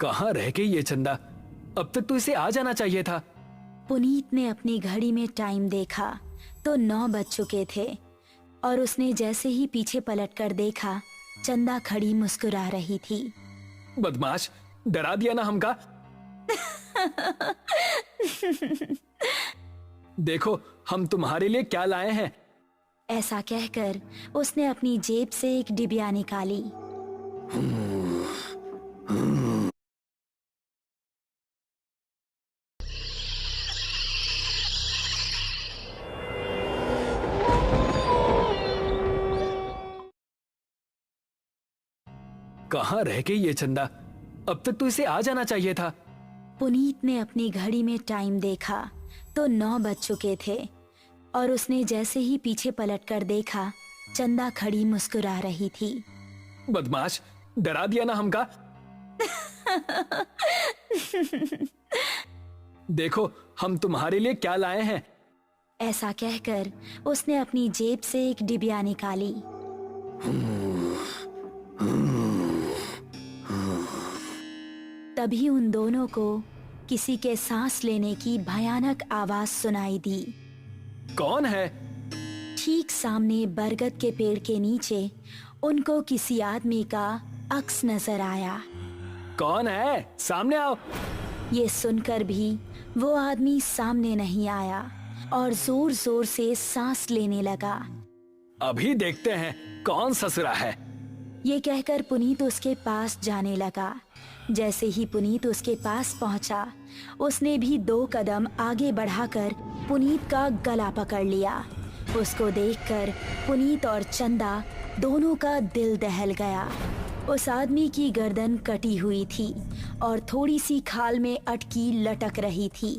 कहाँ रह गई ये चंदा? अब तक तो इसे आ जाना चाहिए था। पुनीत ने अपनी घड़ी में टाइम देखा तो 9 बज चुके थे और उसने जैसे ही पीछे पलटकर देखा, चंदा खड़ी मुस्कुरा रही थी। बदमाश, डरा दिया ना हमका। देखो हम तुम्हारे लिए क्या लाए हैं। ऐसा कहकर उसने अपनी जेब से एक डिबिया निकाली। कहाँ रह गई ये चंदा? अब तक तो इसे आ जाना चाहिए था। पुनीत ने अपनी घड़ी में टाइम देखा तो 9 बज चुके थे और उसने जैसे ही पीछे पलटकर देखा, चंदा खड़ी मुस्कुरा रही थी। बदमाश, डरा दिया ना हमका। देखो हम तुम्हारे लिए क्या लाए हैं। ऐसा कहकर उसने अपनी जेब से एक डिबिया निकाली। तभी उन दोनों को किसी के सांस लेने की भयानक आवाज सुनाई दी। कौन है? ठीक सामने बरगद के पेड़ के नीचे उनको किसी आदमी का अक्स नजर आया। कौन है? सामने आओ। ये सुनकर भी वो आदमी सामने नहीं आया और जोर जोर से सांस लेने लगा। अभी देखते हैं कौन ससुरा है। ये कहकर पुनीत उसके पास जाने लगा। जैसे ही पुनीत उसके पास पहुंचा, उसने भी 2 कदम आगे बढ़ाकर पुनीत का गला पकड़ लिया। उसको देखकर पुनीत और चंदा दोनों का दिल दहल गया। उस आदमी की गर्दन कटी हुई थी और थोड़ी सी खाल में अटकी लटक रही थी।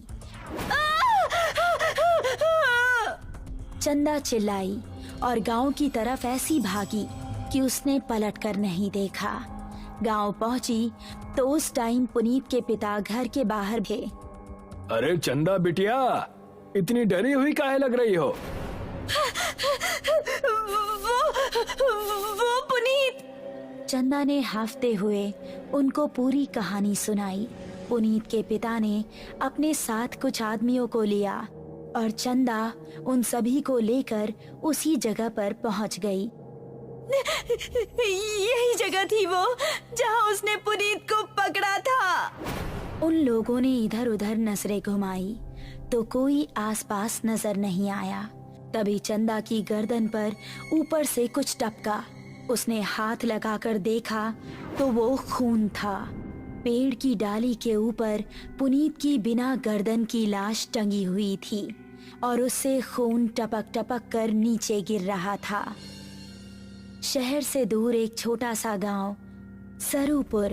चंदा चिल्लाई और गांव की तरफ ऐसी भागी कि उसने पलटकर नहीं देखा। गांव पहुंची तो उस टाइम पुनीत के पिता घर के बाहर थे। अरे चंदा बिटिया, इतनी डरी हुई काहे लग रही हो? वो पुनीत। चंदा ने हाफते हुए उनको पूरी कहानी सुनाई। पुनीत के पिता ने अपने साथ कुछ आदमियों को लिया और चंदा उन सभी को लेकर उसी जगह पर पहुंच गई। यही जगह थी वो जहां उसने पुनीत को पकड़ा था। उन लोगों ने इधर उधर नजरें घुमाई तो कोई आसपास नजर नहीं आया। तभी चंदा की गर्दन पर ऊपर से कुछ टपका। उसने हाथ लगाकर देखा तो वो खून था। पेड़ की डाली के ऊपर पुनीत की बिना गर्दन की लाश टंगी हुई थी और उससे खून टपक टपक कर नीचे गिर रहा था। शहर से दूर एक छोटा सा गांव सरूपुर।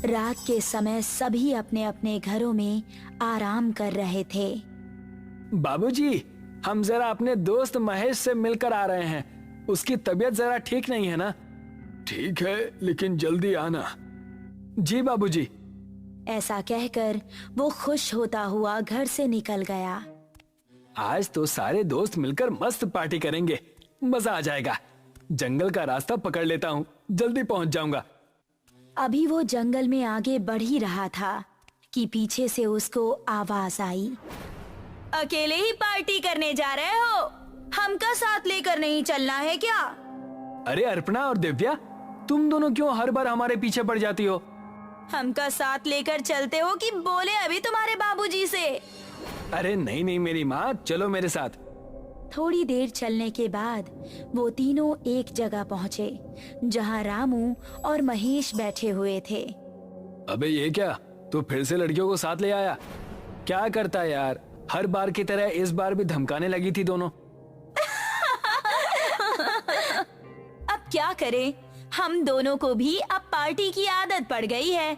रात के समय सभी अपने अपने घरों में आराम कर रहे थे। बाबूजी, हम जरा अपने दोस्त महेश से मिलकर आ रहे हैं। उसकी तबीयत जरा ठीक नहीं है ना? ठीक है, लेकिन जल्दी आना। जी बाबूजी। ऐसा कहकर वो खुश होता हुआ घर से निकल गया। आज तो सारे दोस्त मिलकर मस्त पार्टी करेंगे, मजा आ जाएगा। जंगल का रास्ता पकड़ लेता हूँ, जल्दी पहुँच जाऊंगा। अभी वो जंगल में आगे बढ़ ही रहा था कि पीछे से उसको आवाज आई। अकेले ही पार्टी करने जा रहे हो? हमका साथ लेकर नहीं चलना है क्या? अरे अर्पणा और दिव्या, तुम दोनों क्यों हर बार हमारे पीछे पड़ जाती हो? हमका साथ लेकर चलते हो कि बोले अभी तुम्हारे बाबूजी से? अरे नहीं नहीं मेरी माँ, चलो मेरे साथ। थोड़ी देर चलने के बाद वो तीनों एक जगह पहुँचे जहाँ रामू और महेश बैठे हुए थे। अबे ये क्या, तू फिर से लड़कियों को साथ ले आया? क्या करता है यार, हर बार की तरह इस बार भी धमकाने लगी थी दोनों। अब क्या करें, हम दोनों को भी अब पार्टी की आदत पड़ गई है।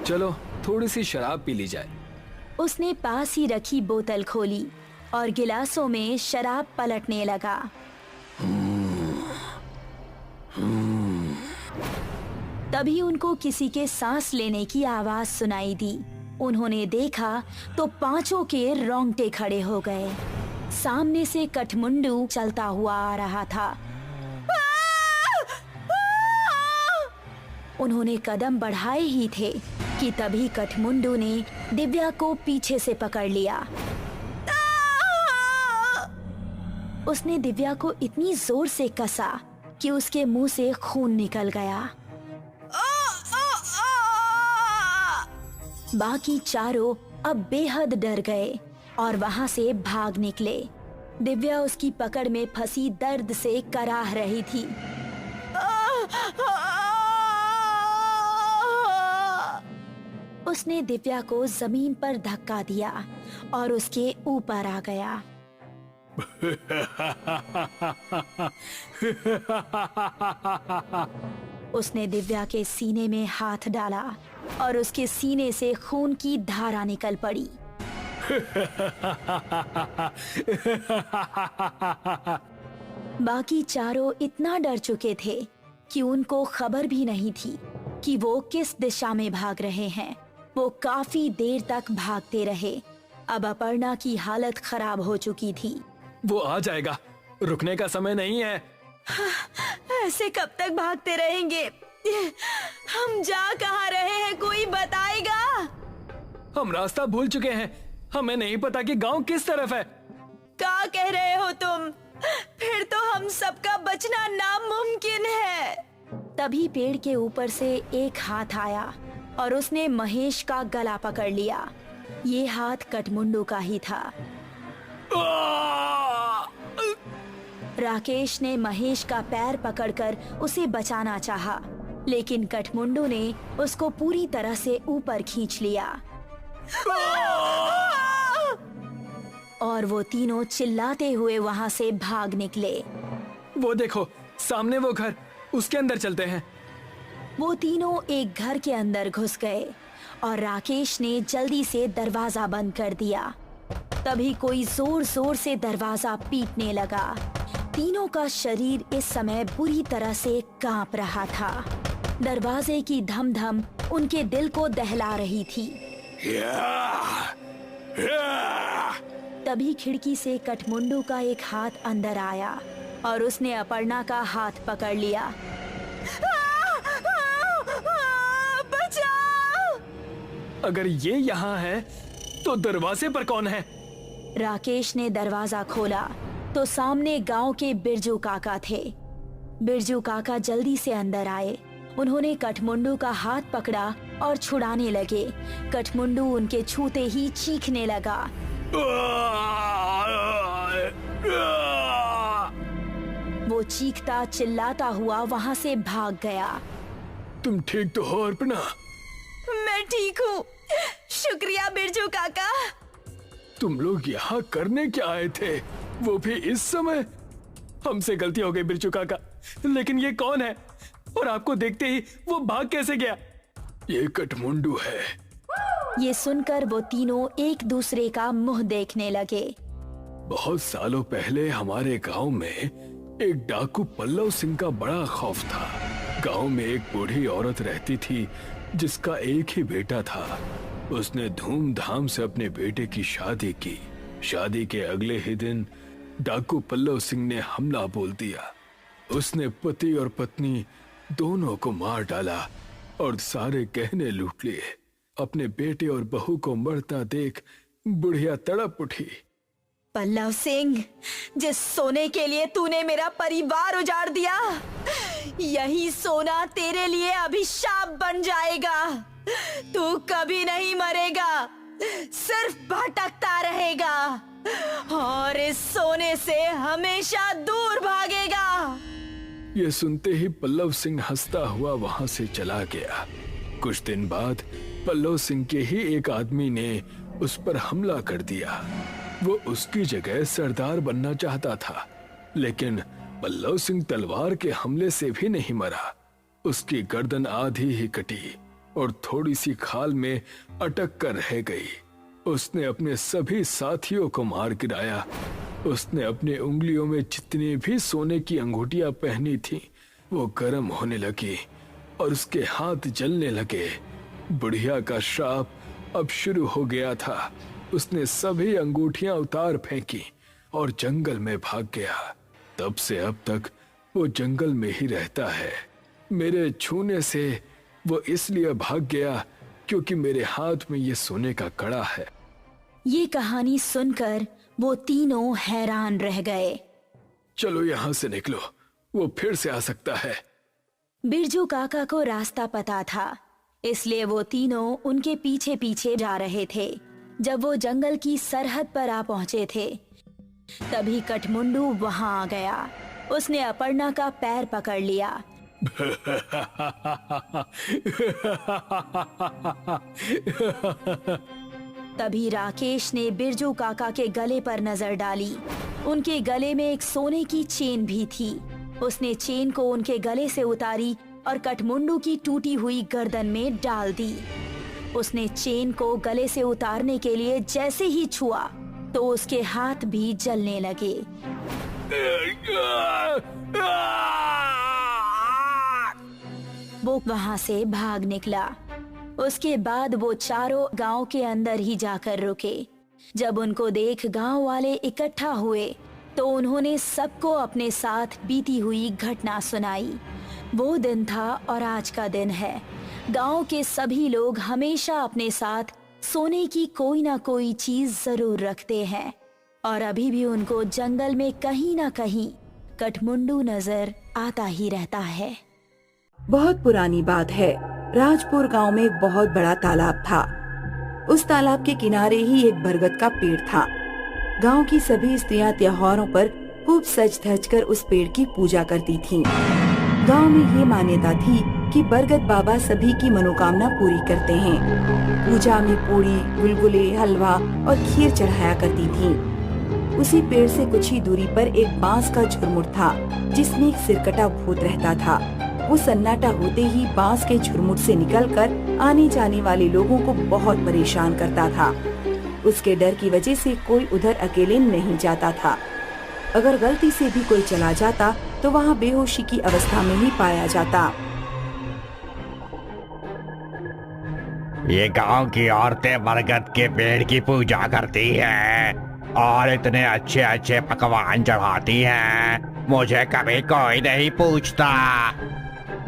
चलो थोड़ी सी शराब पी ली जाए। उसने पास ही रखी बोतल खोली और गिलासों में शराब पलटने लगा। तभी उनको किसी के सांस लेने की आवाज सुनाई दी। उन्होंने देखा तो पांचों के रोंगटे खड़े हो गए। सामने से कठमुंडू चलता हुआ आ रहा था। उन्होंने कदम बढ़ाए ही थे कि तभी कठमुंडू ने दिव्या को पीछे से पकड़ लिया। उसने दिव्या को इतनी जोर से कसा कि उसके मुंह से खून निकल गया। बाकी चारों अब बेहद डर गए और वहां से भाग निकले। दिव्या उसकी पकड़ में फंसी दर्द से कराह रही थी। उसने दिव्या को जमीन पर धक्का दिया और उसके ऊपर आ गया। उसने दिव्या के सीने में हाथ डाला और उसके सीने से खून की धारा निकल पड़ी। बाकी चारों इतना डर चुके थे कि उनको खबर भी नहीं थी कि वो किस दिशा में भाग रहे हैं। वो काफी देर तक भागते रहे। अब अपर्णा की हालत खराब हो चुकी थी। वो आ जाएगा, रुकने का समय नहीं है। ऐसे कब तक भागते रहेंगे? हम जा कहाँ रहे हैं, कोई बताएगा? हम रास्ता भूल चुके हैं, हमें नहीं पता कि गांव किस तरफ है। क्या कह रहे हो तुम? फिर तो हम सबका बचना नामुमकिन है। तभी पेड़ के ऊपर से एक हाथ आया और उसने महेश का गला पकड़ लिया। ये हाथ कठमुंडू का ही था। राकेश ने महेश का पैर पकड़कर उसे बचाना चाहा, लेकिन कठमुंडू ने उसको पूरी तरह से ऊपर खींच लिया और वो तीनों चिल्लाते हुए वहां से भाग निकले। वो देखो, सामने वो घर, उसके अंदर चलते हैं। वो तीनों एक घर के अंदर घुस गए और राकेश ने जल्दी से दरवाजा बंद कर दिया। तभी कोई जोर जोर से दरवाजा पीटने लगा। तीनों का शरीर इस समय बुरी तरह से कांप रहा था। दरवाजे की धम धम उनके दिल को दहला रही थी। तभी खिड़की से कठमुंडू का एक हाथ अंदर आया और उसने अपर्णा का हाथ पकड़ लिया। बचाओ! अगर ये यहाँ है तो दरवाजे पर कौन है? राकेश ने दरवाजा खोला तो सामने गांव के बिरजू काका थे। बिरजू काका जल्दी से अंदर आए। उन्होंने कठमुंडू का हाथ पकड़ा और छुड़ाने लगे। कठमुंडू उनके छूते ही चीखने लगा। वो चीखता चिल्लाता हुआ वहां से भाग गया। तुम ठीक तो हो अर्पणा? मैं ठीक हूँ, शुक्रिया बिरजू काका। तुम लोग यहाँ करने क्या आए थे, वो भी इस समय? हमसे गलती हो गई बिरजू काका, लेकिन ये कौन है और आपको देखते ही वो भाग कैसे गया? ये कठमुंडू है। ये सुनकर वो तीनों एक दूसरे का मुंह देखने लगे। बहुत सालों पहले हमारे गांव में एक डाकू पल्लव सिंह का बड़ा खौफ था। गांव में एक बूढ़ी औरत रहती थी जिसका एक ही बेटा था। उसने धूमधाम से अपने बेटे की शादी की। शादी के अगले ही दिन डाकू पल्लव सिंह ने हमला बोल दिया। उसने पति और पत्नी दोनों को मार डाला और सारे गहने लूट लिए। अपने बेटे और बहू को मरता देख बुढ़िया तड़प उठी। पल्लव सिंह, जिस सोने के लिए तूने मेरा परिवार उजाड़ दिया, यही सोना तेरे लिए अभिशाप बन जाएगा। तू कभी नहीं मरेगा, सिर्फ भटकता रहेगा और इस सोने से हमेशा दूर भागेगा। ये सुनते ही पल्लव सिंह हंसता हुआ वहां से चला गया। कुछ दिन बाद पल्लव सिंह के ही एक आदमी ने उस पर हमला कर दिया। वो उसकी जगह सरदार बनना चाहता था, लेकिन पल्लव सिंह तलवार के हमले से भी नहीं मरा। उसकी गर्दन आधी ही कटी और थोड़ी सी खाल में अटक कर रह गई। उसने अपने सभी साथियों को मार गिराया। उसने अपने उंगलियों में जितनी भी सोने की अंगूठियां पहनी थीं, वो गर्म होने लगी और उसके हाथ जलने लगे। बुढ़िया का श्राप अब शुरू हो गया था। उसने सभी अंगूठियां उतार फेंकी और जंगल में भाग गया। तब से अब तक वो जंगल में ही रहता है। मेरे छूने से वो इसलिए भाग गया क्योंकि मेरे हाथ में ये सोने का कड़ा है। ये कहानी सुनकर वो तीनों हैरान रह गए। चलो यहाँ से निकलो, वो फिर से आ सकता है। बिरजू काका को रास्ता पता था, इसलिए वो तीनों उनके पीछे पीछे जा रहे थे। जब वो जंगल की सरहद पर आ पहुंचे थे, तभी कठमुंडू वहां आ गया। उसने अपर्णा का पैर पकड़ लिया। तभी राकेश ने बिरजू काका के गले पर नजर डाली। उनके गले में एक सोने की चेन भी थी। उसने चेन को उनके गले से उतारी और कठमुंडू की टूटी हुई गर्दन में डाल दी। उसने चेन को गले से उतारने के लिए जैसे ही छुआ तो उसके हाथ भी जलने लगे। वो वहां से भाग निकला। उसके बाद वो चारों गांव के अंदर ही जाकर रुके। जब उनको देख गांव वाले इकट्ठा हुए तो उन्होंने सबको अपने साथ बीती हुई घटना सुनाई। वो दिन था और आज का दिन है। गांव के सभी लोग हमेशा अपने साथ सोने की कोई ना कोई चीज जरूर रखते हैं और अभी भी उनको जंगल में कहीं ना कहीं कठमुंडू नजर आता ही रहता है। बहुत पुरानी बात है। राजपुर गांव में एक बहुत बड़ा तालाब था। उस तालाब के किनारे ही एक बरगद का पेड़ था। गांव की सभी स्त्रियां त्योहारों पर खूब सज धज कर उस पेड़ की पूजा करती थीं। गांव में ये मान्यता थी कि बरगद बाबा सभी की मनोकामना पूरी करते हैं। पूजा में पूड़ी, गुलगुले, हलवा और खीर चढ़ाया करती थीं। उसी पेड़ से कुछ ही दूरी पर एक बांस का झुरमुट था, जिसमें एक सिरकटा भूत रहता था। वो सन्नाटा होते ही बांस के झुरमुट से निकलकर आने जाने वाले लोगों को बहुत परेशान करता था। उसके डर की वजह से कोई उधर अकेले नहीं जाता था। अगर गलती से भी कोई चला जाता तो वहाँ बेहोशी की अवस्था में ही पाया जाता। ये गांव की औरतें बरगद के पेड़ की पूजा करती हैं और इतने अच्छे अच्छे पकवान चढ़ाती हैं, मुझे कभी कोई नहीं पूछता।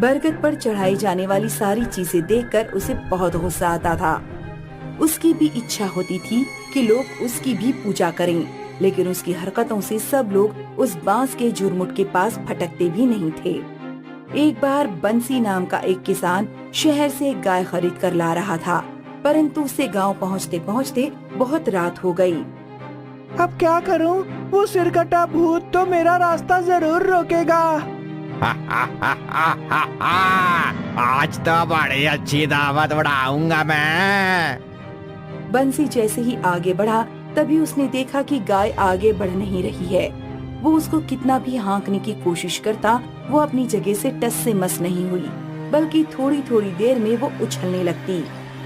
बरगद पर चढ़ाई जाने वाली सारी चीजें देखकर उसे बहुत गुस्सा आता था। उसकी भी इच्छा होती थी कि लोग उसकी भी पूजा करें, लेकिन उसकी हरकतों से सब लोग उस बांस के झुरमुट के पास फटकते भी नहीं थे। एक बार बंसी नाम का एक किसान शहर से एक गाय खरीद कर ला रहा था, परंतु उसे गांव पहुंचते पहुंचते बहुत रात हो गई। अब क्या करूं? वो सिरकटा भूत तो मेरा रास्ता जरूर रोकेगा। आज तो बड़ी अच्छी दावत उड़ाऊंगा मैं। बंसी जैसे ही आगे बढ़ा तभी उसने देखा कि गाय आगे बढ़ नहीं रही है। वो उसको कितना भी हाँकने की कोशिश करता, वो अपनी जगह से टस से मस नहीं हुई, बल्कि थोड़ी थोड़ी देर में वो उछलने लगती।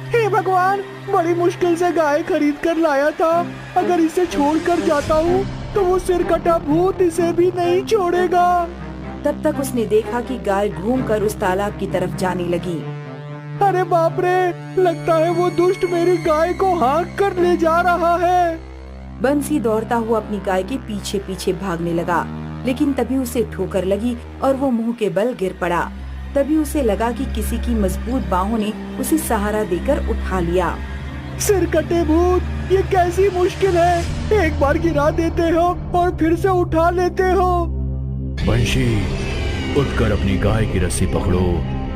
हे भगवान, बड़ी मुश्किल से गाय खरीद कर लाया था। अगर इसे छोड़कर जाता हूँ तो वो सिरकटा भूत इसे भी नहीं छोड़ेगा। तब तक उसने देखा कि गाय घूमकर उस तालाब की तरफ जाने लगी। अरे बाप रे, लगता है वो दुष्ट मेरी गाय को हाँक कर ले जा रहा है। बंसी दौड़ता हुआ अपनी गाय के पीछे पीछे भागने लगा, लेकिन तभी उसे ठोकर लगी और वो मुंह के बल गिर पड़ा। तभी उसे लगा कि किसी की मजबूत बाहों ने उसे सहारा देकर उठा लिया। सिरकटे भूत, ये कैसी मुश्किल है। एक बार गिरा देते हो और फिर से उठा लेते हो। बंशी, उठकर अपनी गाय की रस्सी पकड़ो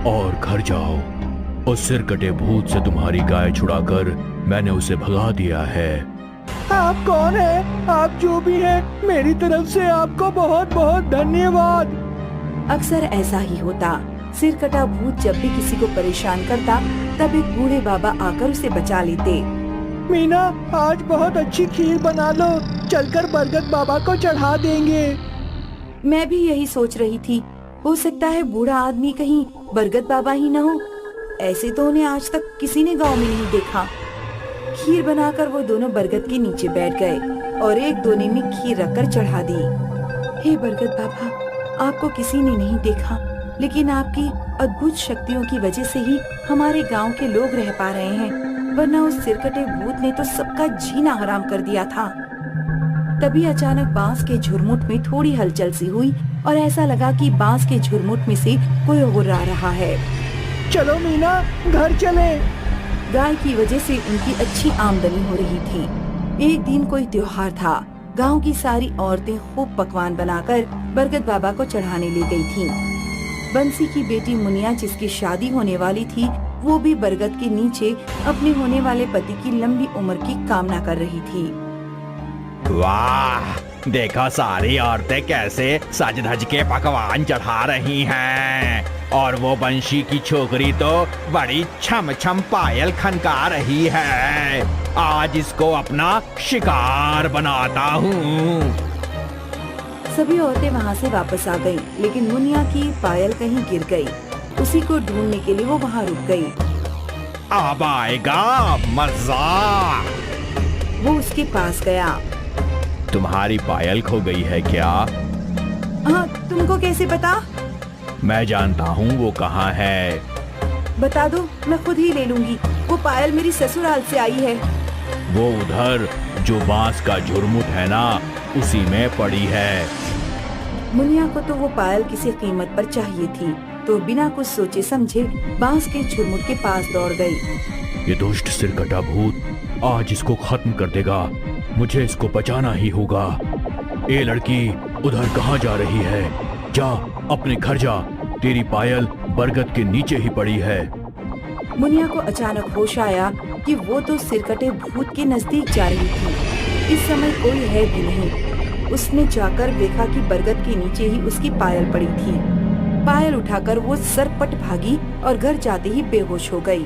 और घर जाओ। उस सिरकटे भूत से तुम्हारी गाय छुड़ाकर मैंने उसे भगा दिया है। आप कौन है? आप जो भी है, मेरी तरफ से आपको बहुत बहुत धन्यवाद। अक्सर ऐसा ही होता। सिरकटा भूत जब भी किसी को परेशान करता, तब एक बूढ़े बाबा आकर उसे बचा लेते। मीना, आज बहुत अच्छी खीर बना लो, चलकर बरगद बाबा को चढ़ा देंगे। मैं भी यही सोच रही थी। हो सकता है बूढ़ा आदमी कहीं बरगद बाबा ही न हो। ऐसे तो उन्हें आज तक किसी ने गांव में नहीं देखा। खीर बनाकर वो दोनों बरगद के नीचे बैठ गए और एक दोने में खीर रखकर चढ़ा दी। हे बरगद बाबा, आपको किसी ने नहीं देखा, लेकिन आपकी अद्भुत शक्तियों की वजह से ही हमारे गांव के लोग रह पा रहे हैं, वरना उस सिरकटे भूत ने तो सबका जीना हराम कर दिया था। तभी अचानक बांस के झुरमुट में थोड़ी हलचल सी हुई और ऐसा लगा कि बांस के झुरमुट में से कोई गुर्रा रहा है। चलो मीना, घर चले। गाय की वजह से उनकी अच्छी आमदनी हो रही थी। एक दिन कोई त्योहार था। गांव की सारी औरतें खूब पकवान बनाकर बरगद बाबा को चढ़ाने ले गई थीं। बंसी की बेटी मुनिया, जिसकी शादी होने वाली थी, वो भी बरगद के नीचे अपने होने वाले पति की लंबी उम्र की कामना कर रही थी। वाह, देखो सारी औरतें कैसे सज धज के पकवान चढ़ा रही हैं। और वो बंशी की छोकरी तो बड़ी छम छम पायल खनका रही है। आज इसको अपना शिकार बनाता हूँ। सभी औरतें वहाँ से वापस आ गईं, लेकिन मुनिया की पायल कहीं गिर गई। उसी को ढूंढने के लिए वो वहाँ रुक गई। अब आएगा मजा। वो उसके पास गया। तुम्हारी पायल खो गई है क्या? हाँ, तुमको कैसे पता? मैं जानता हूँ वो कहाँ है। बता दो, मैं खुद ही ले लूंगी। वो पायल मेरी ससुराल से आई है। वो उधर जो बांस का झुरमुट है ना, उसी में पड़ी है। मुनिया को तो वो पायल किसी कीमत पर चाहिए थी, तो बिना कुछ सोचे समझे बांस के झुरमुट के पास दौड़ गई। ये दुष्ट सिरकटा भूत आज इसको खत्म कर देगा। मुझे इसको बचाना ही होगा। ए लड़की, उधर कहाँ जा रही है? जा, अपने घर जा। तेरी पायल बरगद के नीचे ही पड़ी है। मुनिया को अचानक होश आया कि वो तो सिरकटे भूत के नजदीक जा रही थी। इस समय कोई है भी नहीं। उसने जाकर देखा कि बरगद के नीचे ही उसकी पायल पड़ी थी। पायल उठाकर वो सरपट भागी और घर जाते ही बेहोश हो गई।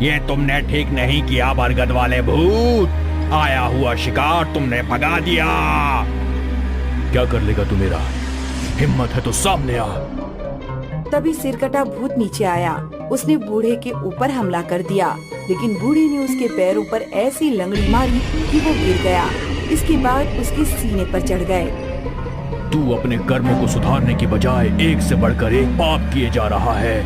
ये तुमने ठीक नहीं किया बरगद वाले भूत। आया हुआ शिकार तुमने भगा दिया। क्या कर लेगा तू मेरा? हिम्मत है तो सामने आ। तभी सिरकटा भूत नीचे आया। उसने बूढ़े के ऊपर हमला कर दिया, लेकिन बूढ़े ने उसके पैरों पर ऐसी लंगड़ी मारी कि वो गिर गया। इसके बाद उसके सीने पर चढ़ गए। तू अपने कर्मों को सुधारने की बजाय एक से बढ़कर एक पाप किए जा रहा है।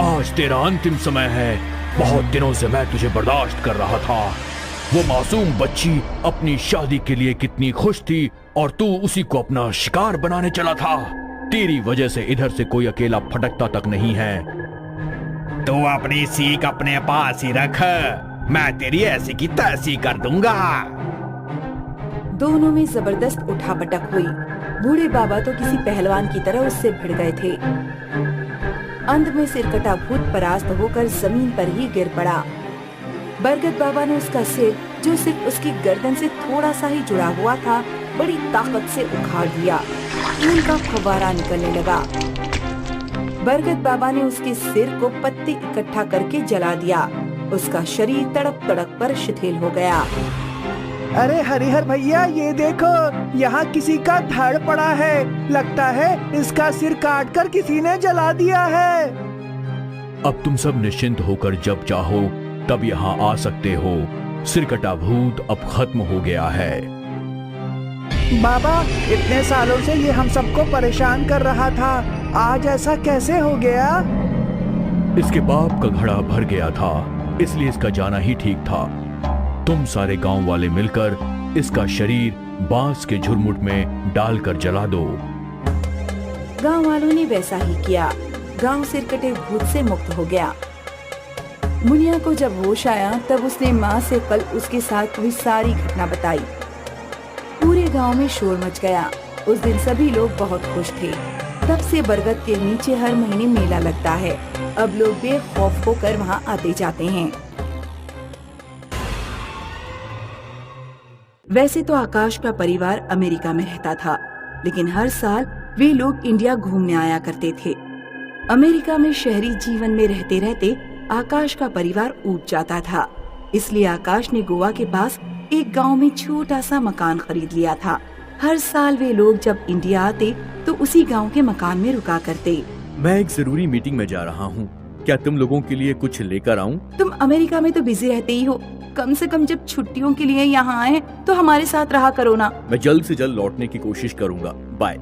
आज तेरा अंतिम समय है। बहुत दिनों से मैं तुझे बर्दाश्त कर रहा था। वो मासूम बच्ची अपनी शादी के लिए कितनी खुश थी और तू उसी को अपना शिकार बनाने चला था। तेरी वजह से इधर से कोई अकेला फटकता तक नहीं है। तू अपनी सीख अपने पास ही रख। मैं तेरी ऐसी की तैसी कर दूंगा। दोनों में जबरदस्त उठापटक हुई। बूढ़े बाबा तो किसी पहलवान की तरह उससे भिड़ गए थे। अंत में सिरकटा भूत परास्त होकर जमीन पर ही गिर पड़ा। बरगद बाबा ने उसका सिर, जो सिर्फ उसकी गर्दन से थोड़ा सा ही जुड़ा हुआ था, बड़ी ताकत से उखाड़ दिया। खून का फव्वारा निकलने लगा। बरगद बाबा ने उसके सिर को पत्ते इकट्ठा करके जला दिया। उसका शरीर तड़प तड़प पर शिथिल हो गया। अरे हरिहर भैया, ये देखो, यहाँ किसी का धड़ पड़ा है। लगता है इसका सिर काटकर किसी ने जला दिया है। अब तुम सब निश्चिंत होकर जब चाहो तब यहाँ आ सकते हो। सिरकटा भूत अब खत्म हो गया है। बाबा, इतने सालों से ये हम सबको परेशान कर रहा था। आज ऐसा कैसे हो गया? इसके पाप का घड़ा भर गया था, इसलिए इसका जाना ही ठीक था। तुम सारे गांव वाले मिलकर इसका शरीर बांस के झुरमुट में डालकर जला दो। गांव वालों ने वैसा ही किया। गांव सिरकटे भूत से मुक्त हो गया। मुनिया को जब होश आया तब उसने माँ से कल उसके साथ हुई सारी घटना बताई। पूरे गांव में शोर मच गया। उस दिन सभी लोग बहुत खुश थे। तब से बरगद के नीचे हर महीने मेला लगता है। अब लोग बेखौफ होकर वहाँ आते जाते हैं। वैसे तो आकाश का परिवार अमेरिका में रहता था, लेकिन हर साल वे लोग इंडिया घूमने आया करते थे। अमेरिका में शहरी जीवन में रहते रहते आकाश का परिवार ऊब जाता था। इसलिए आकाश ने गोवा के पास एक गांव में छोटा सा मकान खरीद लिया था। हर साल वे लोग जब इंडिया आते तो उसी गांव के मकान में रुका करते। मैं एक जरूरी मीटिंग में जा रहा हूँ। क्या तुम लोगों के लिए कुछ लेकर आऊं? तुम अमेरिका में तो बिजी रहते ही हो। कम से कम जब छुट्टियों के लिए यहाँ आए तो हमारे साथ रहा करो ना। मैं जल्द से जल्द लौटने की कोशिश करूंगा। बाय।